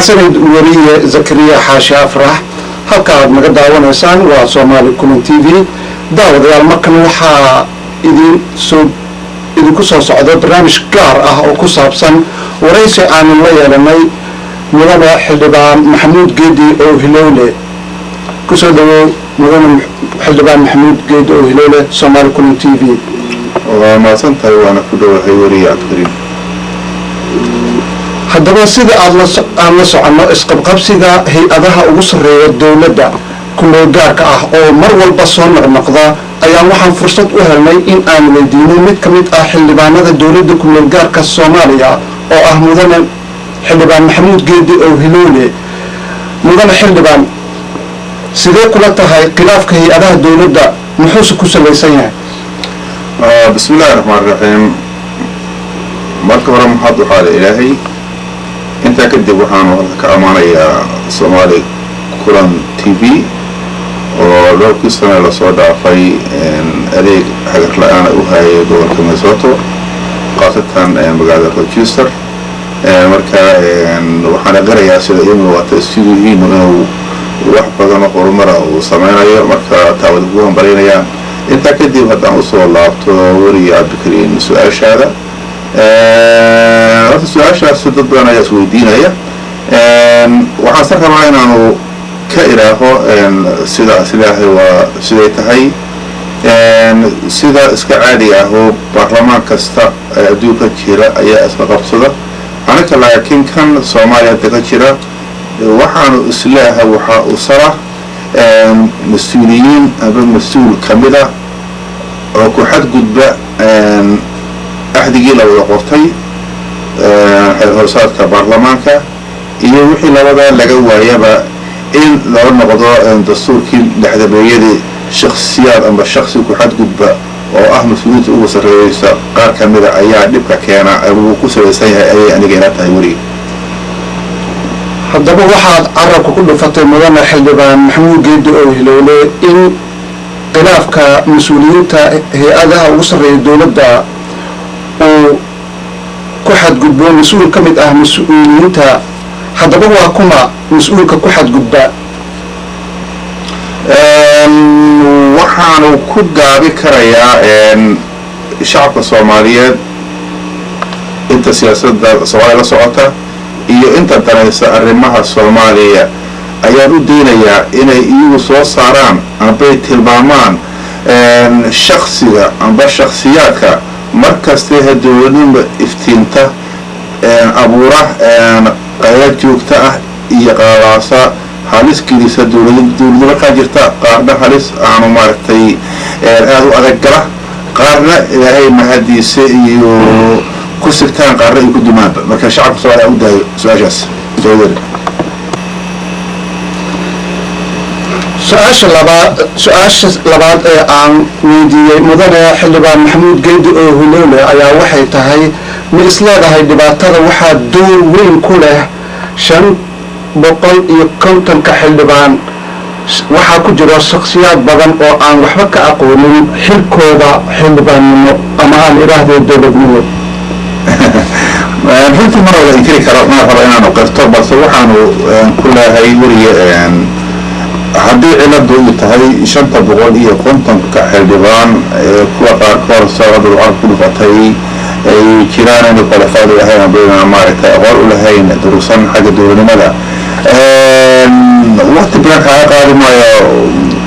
mahadsanid wariye zakariya xaashi afrax halka aad naga daawanaysaan waa Soomaali Kulan TV daawadayaal markan waxaa idinku soo socda barnaamij gaar ah oo ku saabsan waraysi aan la yeelanay mudane xildhibaan Maxamuud Geedi oo Hilowle ku soo dhawow mudane xildhibaan Maxamuud Geedi oo Hilowle Soomaali Kulan TV waa maasantahay waana ku dhawahay wariye Cabdikariim haddaba sida aan la socono isqabqabsiga hay-adaha ugu sarreeya dowladda kumeel gaarka ah oo mar walba soo noqnoqda ayaan waxaan fursad u helnay in aan weydiino mid ka mid ah xildhibaanada dowladda kumeel gaarka Soomaaliya oo ah mudane xildhibaan Maxamuud Geedi oo Hilowle mudane xildhibaan sidee kula tahay khilaafka hay-adaha dowladda muxuu ku salaysan yahay bismillaahi raxmaani raxiim marka hore maxaad u xaalay ilaahay inta kadib waxaan ka amaanayaa Soomaali Kulan TV oo dhowrkii sano la soo dhaafay adeeg hagar la'aan u hayay gobolka Minnesota qaasatan magaalada Rochester marka waxaan aqrayaa sida inuu wato sidii inuu wax badan oo horumar uu sameynayo marka taawad ugu hambalyeynaya inta kadib haddaan u soo laabto wariye Cabdikariim su'aashaada su-aashaas dad badan ayaa isweydiinaya waxaan san rabaa inaanu ka iraaho sidaas ilaahay waa siday tahay sida iska caadi ah oo baarlamaan kasta adduunka jira ayaa isla qabsada anaka laakiin kan Soomaaliya ka jira waxaanu islaaha waxa uu sara mas'uuliyiin ama mas'uul kamida oo ku xadgudba axdigii la wada qortay hoosaadka baarlamaanka iyo wixii labada laga waayaba in loo noqdo dastuurkii dhexdabeeyadii shakhsiyaad ama shakhsi ku xadgudba oo ah mas'uuliyadda ugu sarreeyaysa qaar kamida ayaa dhibka keena uu ku salaysan yahay ayay aniga ila tahay wariye haddaba waxaad carabka ku dhufatay mudane xildhibaan Maxamuud Geedi oo Hilowle in khilaafka mas'uuliyiinta hay-adaha ugu sarreeya dowladda uu ku xadgudbo mas'uul ka mid ah mas'uuliyiinta haddaba waa kuma mas'uulka ku xadgudba waxaanu ku gaabi karayaa shacabka Soomaaliyeed inta siyaasadda Soomaaliya la socota iyo inta danaysa arrimaha Soomaaliya ayaan u deenayaa inay iyagu soo saaraan amba tilmaamaan shakhsiga amba shakhsiyaadka markasta dowladnimo iftiinta abuura qayb joogta ah iyo qaalaasa halis gelisa dowladnimo ka jirta qaarna halis aanu maartay aad u adag gala qaarna ilaahay mahadiisa iyo ku sigtaan qaarna ay ku dumaanba marka shacabka Soomaaliya u daayo su'aashaas su-aasha labaad ee aan weydiiyey mudane xildhibaan Maxamuud Geedi oo Hilowle ayaa waxay tahay ma isleedahay dhibaatada waxaa door weyn ku leh 550 xildhibaan waxaa ku jira shakhsiyaad badan oo aan waxba ka aqoonin xilkooda xildhibaannimo ama aan idhaahdo dowladnimo runtii mar wada inkiri karo ma rabo inaanu qirto balse waxaanu ku leeyahay wariye haddii ciladu ay tahay 550 xildhibaan kuwa qaarkood sabab waxaan ku dhufatay ay jiraan inay qualified u ahayn ama maaragtay aqoon u lahayn duruusan xagga dowladnimada waqti badan kaa qaadi maayo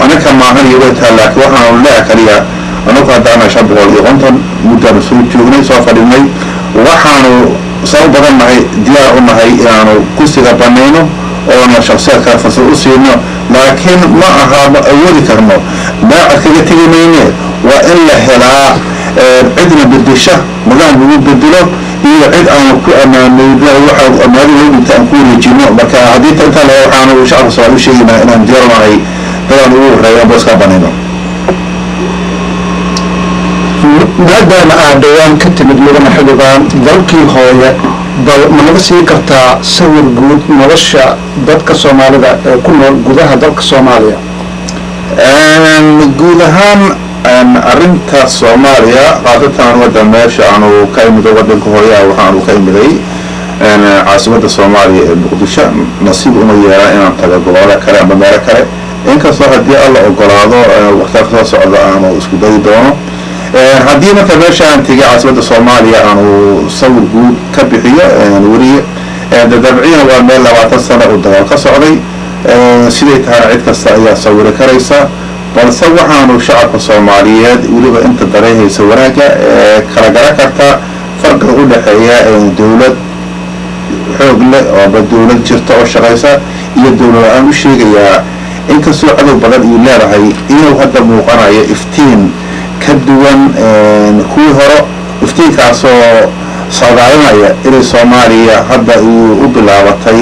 anaka maahan iyo waytaa laakiin waxaanu leeyahay kaliya anagu haddana 550 muddaan soo joognay soo fadhinay waxaanu sabab badan nahay diyaar u nahay inaanu kursiga banayno oo shakhsiyaadka fursad u siino laakiin ma aha ma awoodi karno daacad kaga tegi mayne waa in la helaa cidna bedesha nidaam lagu bedelo iyo cid aan ku amaanayno waxa amaanada lagu intaan ku wareejino marka haddii inta la waxaanu shacabka Soomaaliya sheegaynaa inaan diyaar nahay dadaan ugu horeeya booska banayno maadaama aad dhawaan ka timid mudane xildhibaan dalkii hooye bal ma naga siin kartaa sawir guud nolosha dadka Soomaalida ee ku nool gudaha dalka Soomaaliya guud ahaan arrinta Soomaaliya qaadatan waddan meesha aanu ka imid waddanka hooyaha waxaanu ka imiday caasimada Soomaaliya ee Muqdisho nasiib uma yeelan inaan tago gobolada kale ama meelo kale inkastoo haddii alla ogolaado waqtiga soo socda aanu isku dayi doono haddii marka meeshaan tegay caasimada Soomaaliya aanu sawir guud ka bixiyo wariye dabciina waa meel 20 sano oo dagaal ka socday siday tahay cid kasta ayaa sawir karaysa balse waxaanu shacabka Soomaaliyeed waliba inta dareehaysa wanaaga kala garan karta farqiga u dhaxeeya dawlad xoog leh oo dawlad jirta oo shaqaysa iyo dawlad aan u sheegayaa inkastoo cadow badan uu leeyahay inuu hadda muuqanayo iftiin ka duwan kuwii hore iftiinkaasoo saadaalinaya inay Soomaaliya hadda u bilaabatay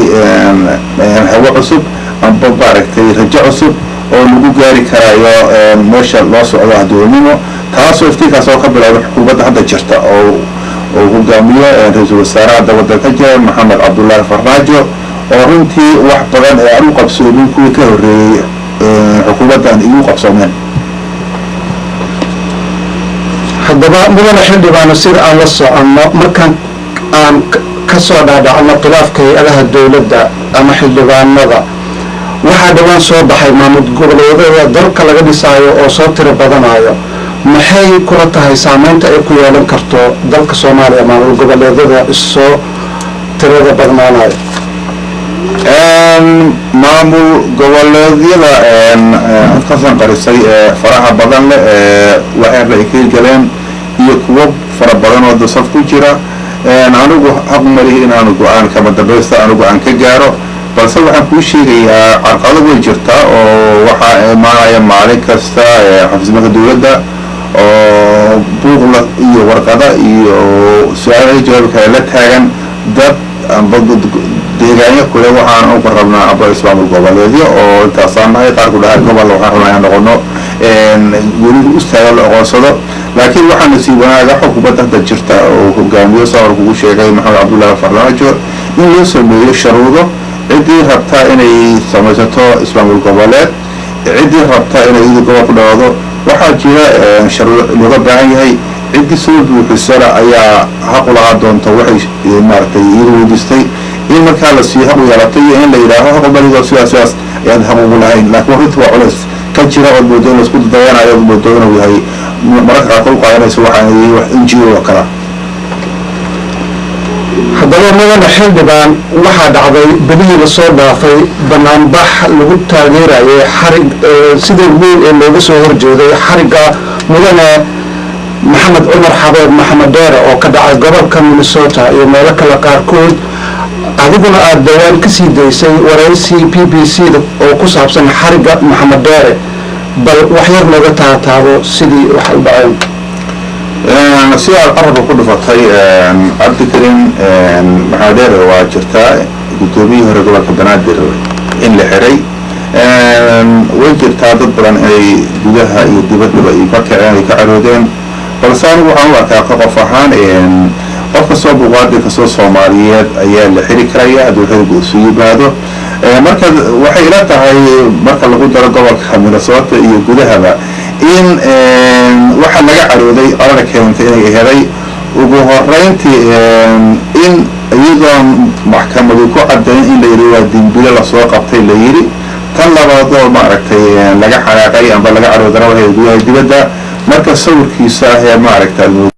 hawo cusub amba baaragtay rajo cusub oo lagu gaari karayo meesha loo socdo adoonimo taasoo iftiinkaasoo ka bilaabay xukuumadda hadda jirta oo hogaamiye ra'iisul wasaaraha waddanka jira Maxamed Cabdullaahi Farmaajo oo runtii wax badan ee aan u qabsoomin kuwii ka horreeyay xukuumaddan igu qabsoomeen haddaba mudane xildhibaano sida aan la soconno markaan aan ka soo dhaadhacno khilaafka hay-adaha dowladda ama xildhibaanada waxaa dhawaan soo baxay maamul goboleedyada dalka laga dhisaayo oo soo tiro badanayo maxay kula tahay saameynta ay ku yeelan karto dalka Soomaaliya maamul goboleedyada soo tirada badnaanayo maamul goboleedyada kasan qarisay faraha badan leh waxay ra'iisul galeen iyo kuwa fara badan oo dad ku jira anigu xaq mari inaan go'aan kama dambaysta anigu aan ka gaaro balse waxaan ku sheegayaa carqalado way jirtaa oo waxa imaanaya maalin kasta xafiisyada dawladda oo buuqla iyo warqada iyo su'aalaha jawaabka la taagan dad amba deegaanyo kale waxaan ugu rabnaa aba ismaamul goboleedyo oo taasanahay qaar ku dhahay gobol waxaan rabnaa noqono weli u istaago aqoonsado laakiin waxaan si wanaaga xukuumadda hadda jirta oo hogaamiyo sawir kugu sheegay Maxamed Cabdullaahi Farmaajo in loo sameeyo shuruudo cidii rabta inay samaysato ismaamul goboleed cidii rabta inay gobol ku dhawaado waxaa jira shuruudo looga baahan yahay cidii soo buuxisana ayaa xaq u lahaa doonta waxay maartay weydiistay in markaa la sii xaq u yeelatay in la yiraahdo qoboliga siyaasad ayaan xaq ugu lahayn laakiin runtii waa culays ka jira oo moodeen isku dayanayo moodeen inuu yahay marka ku qaadanayso waxaan wax NGO kala haddaba mudane xildhibaan waxaa dhacday bilihii la soo dhaafay banaanbax lagu taageerayay xarig sidii weyn ee looga soo horjeeday xariga mudane Maxamed Umar Xabeeb Maxamed Deere oo ka dhacay gobolka Minnesota iyo meelo kale qaarkood adiguna aad dhawaan ka sii daysay waraysi BBC oo ku saabsan xariga Maxamed Deere bal wax yar nooga taataabo sidii wax u dhaceen سيا القرب كله فتحي عبد الكريم محاضر واجرتا قدومي هرجوا كبنادر إن لحري وجرتا ضدران أي جدها يدبت يفكر يعني كعرودين فلسان وعوا كقفحان قف صوب وادي كسوس سوماليات أيام لحري كريا دول حرق سيب هذا مركز وحيلاتها هي مركز القدرة جوا خمسة صوت يجودها إن waxaa laga carooday qarada keentay inay helay ugu horeyntii in iyadoon maxkamadu ku cadeyn in la yiri waa dinbile la soo qabtay la yiri tan labaad oo maaragtay laga xanaaqay amba laga carooday waxay dibadda marka sawirkiisa ah maaragtay